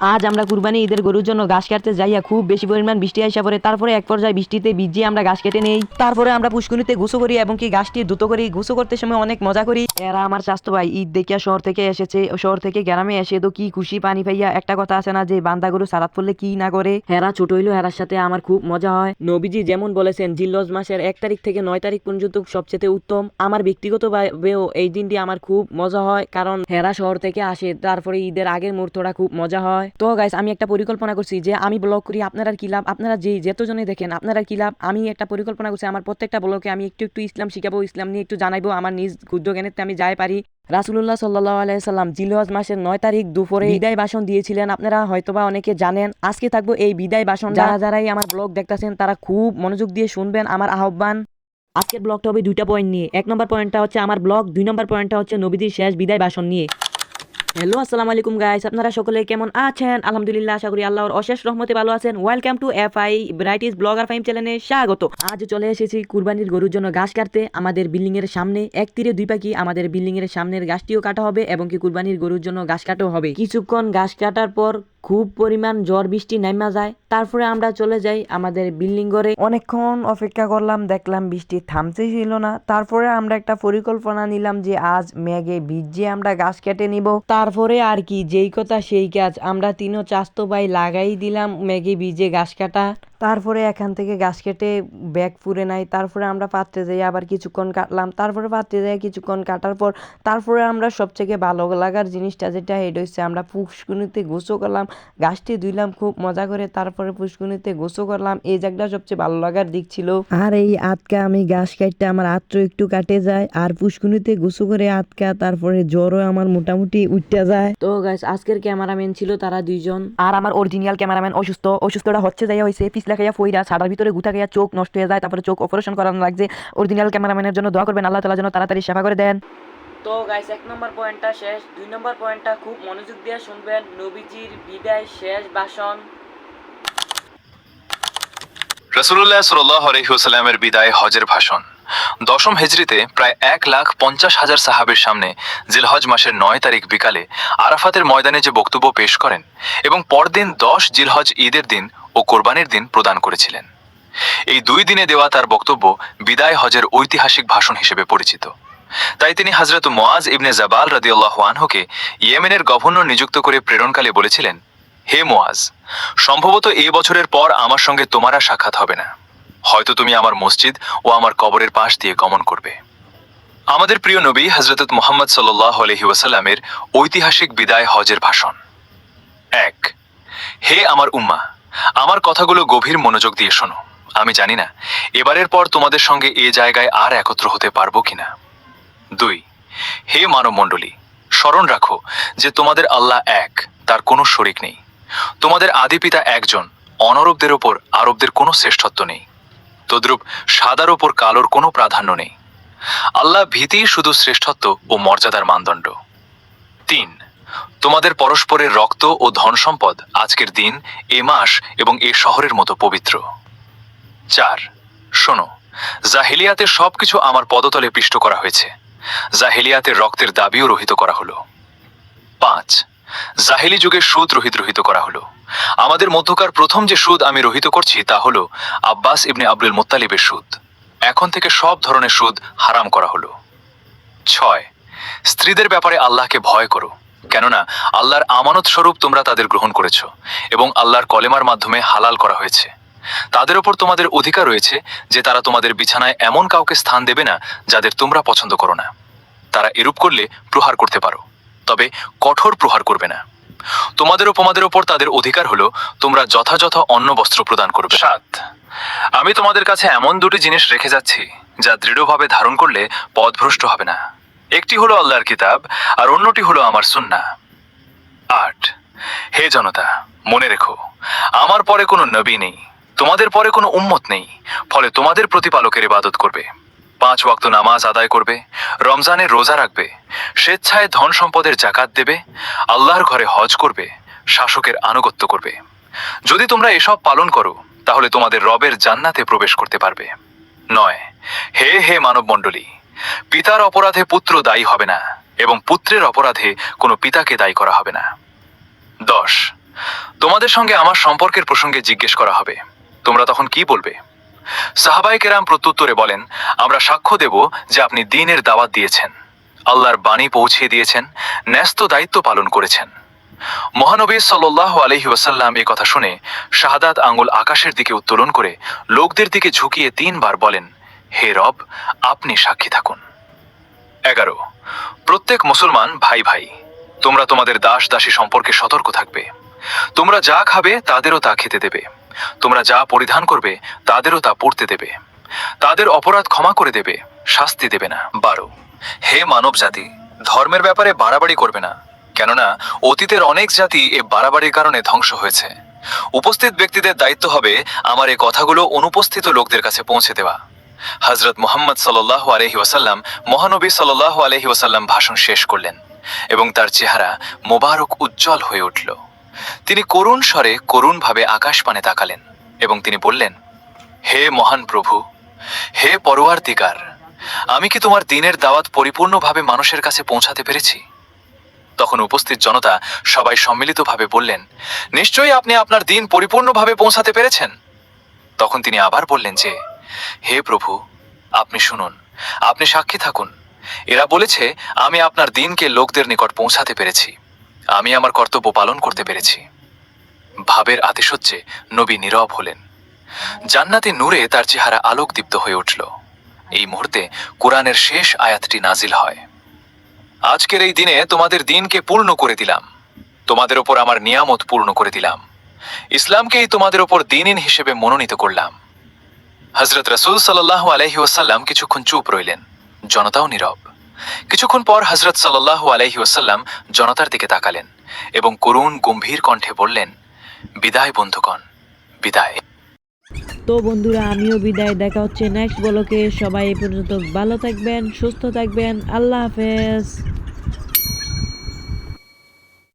আজ আমরা কুরবানি ঈদের গরুর জন্য ঘাস কাটতে যাইয়া খুব বেশি পরিমাণ বৃষ্টি আইসা পড়ে। তারপরে এক পর্যায়ে বৃষ্টিতে ভিজিয়ে আমরা ঘাস কেটে নেই। তারপরে আমরা পুষ্কুনিতে গোসল করি এবং কি ঘাসটি দ্রুত করি। গোসল করতে সময় অনেক মজা করি। এরা আমার স্বাস্থ্য ভাই ঈদ দেখিয়া শহর থেকে এসেছে, শহর থেকে গ্রামে এসে তো কি খুশি পানি পাইয়া। একটা কথা আছে না যে বান্দা গরু সালাত পড়লে কি না করে। হেরা ছোট হইলো, হেরার সাথে আমার খুব মজা হয়। নবীজি যেমন বলেছেন জিলহজ মাসের 1 তারিখ থেকে 9 তারিখ পর্যন্ত সবচেয়ে উত্তম। আমার ব্যক্তিগতভাবেও এই দিনটি আমার খুব মজা হয়, কারণ হেরা শহর থেকে আসে। তারপরে ঈদের আগের মুহূর্তটা খুব মজা হয়। তো গাইস, আমি একটা পরিকল্পনা করছি যে আমি ব্লগ করি, আপনারা কি লাভ, আপনারা যতজনে দেখেন আপনারা কি লাভ। আমি একটা পরিকল্পনা করছি, আমার প্রত্যেকটা ব্লগে আমি একটু একটু ইসলাম শিখাবো, ইসলাম নিয়ে একটু জানাইবো, আমার নিজ ক্ষুদ্র জ্ঞানেতে আমি যাই পারি। রাসূলুল্লাহ সাল্লাল্লাহু আলাইহি সাল্লাম জিলহজ মাসের 9 তারিখ দুপুরে বিদায় ভাষণ দিয়েছিলেন, আপনারা হয়তোবা অনেকে জানেন। আজকে থাকবো এই বিদায় ভাষণ। যারাই আমার ব্লগ দেখতেছেন তারা খুব মনোযোগ দিয়ে শুনবেন আমার আহ্বান। আজকের ব্লগটা হবে 2টা পয়েন্ট নিয়ে। 1 নম্বর পয়েন্টটা হচ্ছে আমার ব্লগ, 2 নম্বর পয়েন্টটা হচ্ছে নবীজির শেষ বিদায় ভাষণ নিয়ে। হ্যালো, আসসালামু আলাইকুম গাইস, আপনারা সকলে কেমন আছেন? আলহামদুলিল্লাহ, আশা করি আল্লাহর অশেষ রহমতে ভালো আছেন। Welcome to FI varieties blogger Faim চ্যানেলে স্বাগত। আজ চলে এসেছি কুরবানির গরুর জন্য ঘাস কাটতে আমাদের বিল্ডিং এর সামনে। এক তীরে দুই পাখি, আমাদের বিল্ডিং এর সামনের ঘাসটিও কাটা হবে এবং কি কুরবানির গরুর জন্য ঘাস কাটাও হবে। কিছুক্ষণ ঘাস কাটার পর খুব পরিমাণ ঝড় বৃষ্টি নাইমা যায়। তারপরে আমরা চলে যাই আমাদের বিল্ডিং ঘরে। অনেকক্ষণ অপেক্ষা করলাম, দেখলাম বৃষ্টি থামতে ছিল না। তারপরে আমরা একটা পরিকল্পনা নিলাম যে আজ মেঘে ভিজিয়ে আমরা ঘাস কেটে নিব। তারপরে আর কি, যেই কথা সেই কাজ, আমরা তিনও চাস্তো ভাই লাগাই দিলাম মেঘে ভিজে ঘাস কাটা। তারপরে এখান থেকে ঘাস কেটে ব্যাগ পুরে নাই। তারপরে আমরা পাত্রে যাই আবার কিছুক্ষণ কাটলাম। তারপরে পাত্রে যাই কিছুক্ষণ কাটার পর তারপরে আমরা সবথেকে ভালো লাগার জিনিসটা যেটা এটা হচ্ছে আমরা পুষ্কুনিতে গোসল করলাম, ঘাসটি ধুইলাম খুব মজা করে। তারপরে পুষ্কুনিতে গোসল করলাম, এই জায়গাটা সবচেয়ে ভালো লাগার দিক ছিল। আর এই আতকা আমি ঘাস কাটতে আমার আত্র একটু কাটে যায়, আর পুষ্কুনিতে গোসল করে আতকা তারপরে জ্বরও আমার মোটামুটি উঠতে যায়। তো গাইস, আজকের ক্যামেরাম্যান ছিল তারা দুইজন, আর আমার অরিজিনাল ক্যামেরাম্যান অসুস্থটা হচ্ছে যাইয়া হয়েছে পিছলা খাইয়া ফইরা ছাড়ার ভিতরে গুতা খাইয়া চোখ নষ্ট হয়ে যায়, তারপরে চোখ অপারেশন করানো লাগছে। অরিজিনাল ক্যামেরাম্যানের জন্য দোয়া করবেন, আল্লাহ তাআলা যেন তাড়াতাড়ি সেবা করে দেন। তো গাইস, 1 নম্বর পয়েন্টটা শেষ। 2 নম্বর পয়েন্টটা খুব মনোযোগ দিয়ে শুনবেন, নবীজির বিদায় শেষ ভাষণ। রাসূলুল্লাহ সাল্লাল্লাহু আলাইহি ওয়াসাল্লামের বিদায় হজের ভাষণ। 10ম হিজরিতে প্রায় 1,50,000 সাহাবীর সামনে জিলহজ মাসের 9 তারিখ বিকালে আরাফাতের ময়দানে যে বক্তব্য পেশ করেন এবং পরদিন 10 জিলহজ ঈদের দিন ও কোরবানির দিন প্রদান করেছিলেন। এই 2 দিনে দেওয়া তার বক্তব্য বিদায় হজের ঐতিহাসিক ভাষণ হিসেবে পরিচিত। তাই তিনি হযরত মুআজ ইবনে জাবাল রাদিয়াল্লাহু আনহুকে ইয়েমেনের গভর্নর নিযুক্ত করে প্রেরণকালে বলেছিলেন, হে মুআজ, সম্ভবত এই বছরের পর আমার সঙ্গে তোমার আর সাক্ষাৎ হবে না। হয়তো তুমি আমার মসজিদ ও আমার কবরের পাশ দিয়ে গমন করবে। আমাদের প্রিয় নবী হযরত মুহাম্মদ সাল্লাল্লাহু আলাইহি ওয়াসাল্লামের ঐতিহাসিক বিদায় হজের ভাষণ। 1। হে আমার উম্মাহ, আমার কথাগুলো গভীর মনোযোগ দিয়ে শোনো। আমি জানি না এবারের পর তোমাদের সঙ্গে এ জায়গায় আর একত্র হতে পারবো কিনা। 2। হে মানব মণ্ডলী, স্মরণ রাখো যে তোমাদের আল্লাহ এক, তার কোনো শরিক নেই। তোমাদের আদি পিতা একজন, অনরবদের ওপর আরবদের কোনো শ্রেষ্ঠত্ব নেই। তদ্রূপ সাদার ওপর কালোর কোনো প্রাধান্য নেই। আল্লাহ ভীতিই শুধু শ্রেষ্ঠত্ব ও মর্যাদার মানদণ্ড। 3। তোমাদের পরস্পরের রক্ত ও ধন সম্পদ আজকের দিন, এ মাস এবং এ শহরের মতো পবিত্র। 4। শোনো, জাহিলিয়াতের সবকিছু আমার পদতলে পিষ্ট করা হয়েছে। জাহিলিয়াতের রক্তের দাবিও রহিত করা হলো। 5। জাহিলি যুগের সুদ রহিত করা হলো। আমাদের মধ্যকার প্রথম যে সুদ আমি রহিত করছি তা হলো আব্বাস ইবনে আব্দুল মুত্তালিবের সুদ। এখন থেকে সব ধরনের সুদ হারাম করা হলো। 6। স্ত্রীদের ব্যাপারে আল্লাহকে ভয় করো, কেননা আল্লাহর আমানত স্বরূপ তোমরা তাদের গ্রহণ করেছো এবং আল্লাহর কলেমার মাধ্যমে হালাল করা হয়েছে। তাদের ওপর তোমাদের অধিকার রয়েছে যে তারা তোমাদের বিছানায় এমন কাউকে স্থান দেবে না যাদের তোমরা পছন্দ করো না। তারা এরূপ করলে প্রহার করতে পারো, তবে কঠোর প্রহার করবে না। তোমাদের ও তোমাদের ওপর তাদের অধিকার হলো তোমরা যথাযথ অন্ন বস্ত্র প্রদান করবে। 7। আমি তোমাদের কাছে এমন 2টি জিনিস রেখে যাচ্ছি যা দৃঢ়ভাবে ধারণ করলে পথভ্রষ্ট হবে না। একটি হলো আল্লাহর কিতাব আর অন্যটি হলো আমার সুন্নাহ। 8। হে জনতা, মনে রেখো, আমার পরে কোনো নবী নেই, তোমাদের পরে কোনো উম্মত নেই, ফলে তোমাদের প্রতিপালকের ইবাদত করবে, 5 ওয়াক্ত নামাজ আদায় করবে, রমজানের রোজা রাখবে, স্বেচ্ছায় ধন সম্পদের জাকাত দেবে, আল্লাহর ঘরে হজ করবে, শাসকের আনুগত্য করবে। যদি তোমরা এসব পালন করো তাহলে তোমাদের রবের জান্নাতে প্রবেশ করতে পারবে। 9। হে মানব মণ্ডলী, পিতার অপরাধে পুত্র দায়ী হবে না এবং পুত্রের অপরাধে কোনো পিতাকে দায়ী করা হবে না। 10। তোমাদের সঙ্গে আমার সম্পর্কের প্রসঙ্গে জিজ্ঞেস করা হবে, তোমরা তখন কি বলবে? সাহাবায়ে কেরাম প্রত্যুত্তরে বলেন, আমরা সাক্ষ্য দেব যে আপনি দ্বীনের দাওয়াত দিয়েছেন, আল্লাহর বাণী পৌঁছিয়ে দিয়েছেন, ন্যস্ত দায়িত্ব পালন করেছেন। মহানবী সাল্লাল্লাহু আলাইহি ওয়াসাল্লাম এই কথা শুনে শাহাদাত আঙ্গুল আকাশের দিকে উত্তোলন করে লোকদের দিকে ঝুঁকিয়ে 3 বার বলেন, হে রব, আপনি সাক্ষী থাকুন। 11, প্রত্যেক মুসলমান ভাই ভাই, তোমরা তোমাদের দাস দাসী সম্পর্কে সতর্ক থাকবে। তোমরা যা খাবে তাদেরও তা খেতে দেবে, তোমরা যা পরিধান করবে তাদেরও তা পরতে দেবে, তাদের অপরাধ ক্ষমা করে দেবে, শাস্তি দেবে না। 12, হে মানব জাতি, ধর্মের ব্যাপারে বাড়াবাড়ি করবে না, কেননা অতীতের অনেক জাতি এ বাড়াবাড়ির কারণে ধ্বংস হয়েছে। উপস্থিত ব্যক্তিদের দায়িত্ব হবে আমার এই কথাগুলো অনুপস্থিত লোকদের কাছে পৌঁছে দেওয়া। হযরত মুহাম্মদ সাল্লাল্লাহু আলাইহি ওয়াসাল্লাম, মহানবী সাল্লাল্লাহু আলাইহি ওয়াসাল্লাম ভাষণ শেষ করলেন এবং তার চেহারা মোবারক উজ্জ্বল হয়ে উঠল। তিনি করুণ স্বরে করুণভাবে আকাশ পানে তাকালেন এবং তিনি বললেন, হে মহান প্রভু, হে পরওয়ারদিগার, আমি কি তোমার দ্বীনের দাওয়াত পরিপূর্ণভাবে মানুষের কাছে পৌঁছাতে পেরেছি? তখন উপস্থিত জনতা সবাই সম্মিলিতভাবে বললেন, নিশ্চয়ই আপনি আপনার দ্বীন পরিপূর্ণভাবে পৌঁছাতে পেরেছেন। তখন তিনি আবার বললেন যে, হে প্রভু, আপনি শুনুন, আপনি সাক্ষী থাকুন। এরা বলেছে আমি আপনার দ্বীনকে লোকদের নিকট পৌঁছাতে পেরেছি, আমি আমার কর্তব্য পালন করতে পেরেছি। ভাবের আতিশয্যে নবী নীরব হলেন। জান্নাতি নূরে তার চেহারা আলোকদীপ্ত হয়ে উঠল। এই মুহূর্তে কোরআনের শেষ আয়াতটি নাজিল হয়, আজকের এই দিনে তোমাদের দ্বীনকে পূর্ণ করে দিলাম, তোমাদের ওপর আমার নিয়ামত পূর্ণ করে দিলাম, ইসলামকেই তোমাদের ওপর দ্বীন হিসেবে মনোনীত করলাম। হযরত রাসূল সাল্লাল্লাহু আলাইহি ওয়াসাল্লাম কিছুক্ষণ চুপ রইলেন, জনতাও নীরব। কিছুক্ষণ পর হযরত সাল্লাল্লাহু আলাইহি ওয়াসাল্লাম জনতার দিকে তাকালেন এবং করুণ গম্ভীর কণ্ঠে বললেন, বিদায় বন্ধুগণ, বিদায়। তো বন্ধুরা, আমিও বিদায়, দেখা হচ্ছে নেক্সট ব্লগে। সবাই এ পর্যন্ত ভালো থাকবেন, সুস্থ থাকবেন, আল্লাহ হাফেজ।